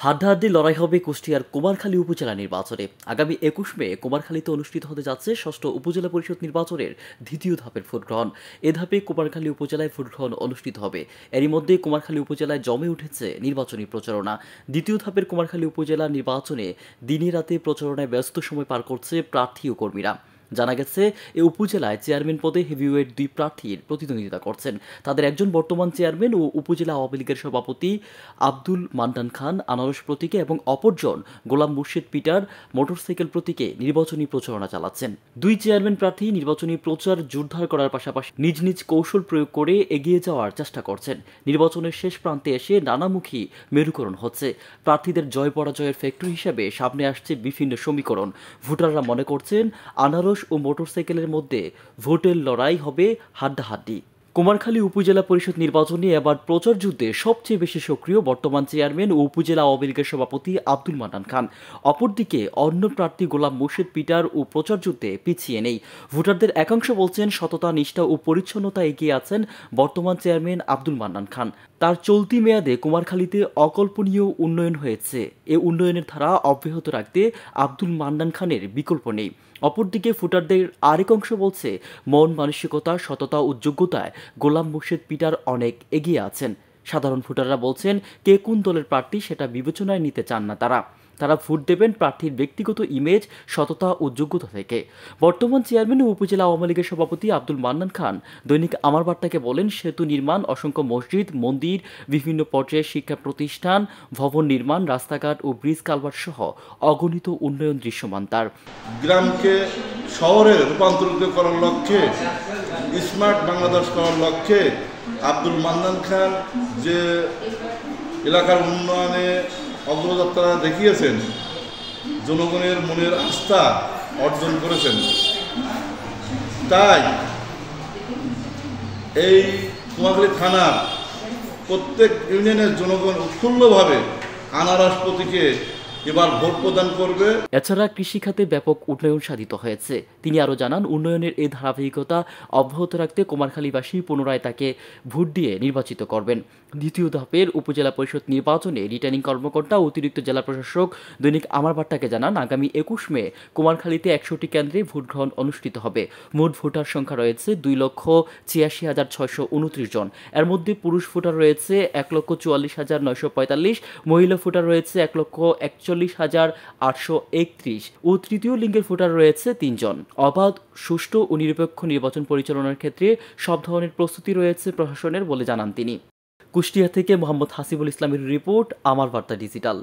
হাড্ডাহাড্ডি লড়াই হবে কুষ্টিয়ার কুমারখালী উপজেলা নির্বাচনে। আগামী ২১ মে কুমারখালীতে অনুষ্ঠিত হতে যাচ্ছে ষষ্ঠ উপজেলা পরিষদ নির্বাচনের দ্বিতীয় ধাপের ভোটগ্রহণ। এ ধাপে কুমারখালী উপজেলায় ভোটগ্রহণ অনুষ্ঠিত হবে। এরই মধ্যে কুমারখালী উপজেলায় জমে উঠেছে নির্বাচনী প্রচারণা। দ্বিতীয় ধাপের কুমারখালী উপজেলা নির্বাচনে দিনে রাতে প্রচারণায় ব্যস্ত সময় পার করছে প্রার্থী ও কর্মীরা। জানা গেছে, এ উপজেলায় চেয়ারম্যান পদে হেভিওয়েট ২ প্রার্থীর প্রতিদ্বন্দ্বিতা করছেন। তাদের একজন বর্তমান চেয়ারম্যান ও উপজেলা আওয়ামী লীগের সভাপতি আব্দুল মান্নান খান আনারস প্রতীকে এবং অপরজন গোলাম মুর্শিদ পিটার মোটরসাইকেল প্রতীকে নির্বাচনী প্রচারণা চালাচ্ছেন। দুই চেয়ারম্যান প্রার্থী নির্বাচনী প্রচার জোরদার করার পাশাপাশি নিজ নিজ কৌশল প্রয়োগ করে এগিয়ে যাওয়ার চেষ্টা করছেন। নির্বাচনের শেষ প্রান্তে এসে নানামুখী মেরুকরণ হচ্ছে। প্রার্থীদের জয় পরাজয়ের ফ্যাক্টর হিসেবে সামনে আসছে বিভিন্ন সমীকরণ। ভোটাররা মনে করছেন আনারস ও মোটরসাইকেলের মধ্যে ভোটের লড়াই হবে হাড্ডাহাড্ডি। কুমারখালী উপজেলা পরিষদ নির্বাচনে এবার প্রচার যুদ্ধে সবচেয়ে বেশি সক্রিয় বর্তমান চেয়ারম্যান ও উপজেলা আওয়ামী লীগের সভাপতি আব্দুল মান্নান খান। অপরদিকে অন্য প্রার্থী গোলাম মুর্শিদ পিটার ও প্রচার যুদ্ধে পিছিয়ে নেই। ভোটারদের একাংশ বলছেন সততা, নিষ্ঠা ও পরিচ্ছন্নতা এগিয়ে আছেন বর্তমান চেয়ারম্যান আব্দুল মান্নান খান। তার চলতি মেয়াদে কুমারখালীতে অকল্পনীয় উন্নয়ন হয়েছে। এ উন্নয়নের ধারা অব্যাহত রাখতে আব্দুল মান্নান খানের বিকল্প নেই। অপরদিকে ভোটারদের আরেক অংশ বলছে মন মানসিকতা, সততা ও যোগ্যতায় গোলাম মুর্শিদ পিটার অনেক এগিয়ে আছেন। সাধারণ ভোটাররা বলছেন কে কোন দলের প্রার্থী সেটা বিবেচনায় নিতে চান না তারা ভোট দেবেন প্রার্থীর ব্যক্তিগত ইমেজ, সততা ও যোগ্যতা থেকে। বর্তমান চেয়ারম্যান ও উপজেলা আওয়ামী লীগের সভাপতি আব্দুল মান্নান খান দৈনিক আমার বার্তাকে বলেন, সেতু নির্মাণ, অসংখ্য মসজিদ, মন্দির, বিভিন্ন পর্যায়ে শিক্ষা প্রতিষ্ঠান, ভবন নির্মাণ, রাস্তাঘাট ও ব্রিজ কালভার্ট সহ অগণিত উন্নয়ন দৃশ্যমান তার। গ্রামকে শহরে রূপান্তরিত করার লক্ষ্যে, স্মার্ট বাংলাদেশ করার লক্ষ্যে আব্দুল মান্নান খান যে এলাকার উন্নয়নে অগ্রযাত্রা দেখিয়েছেন, জনগণের মনের আস্থা অর্জন করেছেন। তাই এই কুমারখালী থানার প্রত্যেক ইউনিয়নের জনগণ উৎফুল্লভাবে আনারস প্রতীকে এবার ভোট প্রদান করবে। এছাড়া কৃষিখাতে ব্যাপক উন্নয়ন সাধিত হয়েছে। তিনি আরও জানান, উন্নয়নের এই ধারাবাহিকতা অব্যাহত রাখতে কুমারখালীবাসী পুনরায় তাকে ভোট দিয়ে নির্বাচিত করবেন। দ্বিতীয় ধাপের উপজেলা পরিষদ নির্বাচনে রিটার্নিং কর্মকর্তা অতিরিক্ত জেলা প্রশাসক দৈনিক আমার বার্তাকে জানান, আগামী ২১ মে কুমারখালীতে ১০০টি কেন্দ্রে ভোটগ্রহণ অনুষ্ঠিত হবে। মোট ভোটার সংখ্যা রয়েছে ২,৮৬,৬২৯ জন। এর মধ্যে পুরুষ ভোটার রয়েছে ১,৪৪,৯৪৫, মহিলা ভোটার রয়েছে ১,৪১,৮৩১ ও তৃতীয় লিঙ্গের ভোটার রয়েছে ৩ জন। অবাধ, সুষ্ঠু ও নিরপেক্ষ নির্বাচন পরিচালনার ক্ষেত্রে সব ধরনের প্রস্তুতি রয়েছে প্রশাসনের বলে জানান তিনি। কুষ্টিয়া থেকে মোহাম্মদ হাসিবুল ইসলামের রিপোর্ট, আমার বার্তা ডিজিটাল।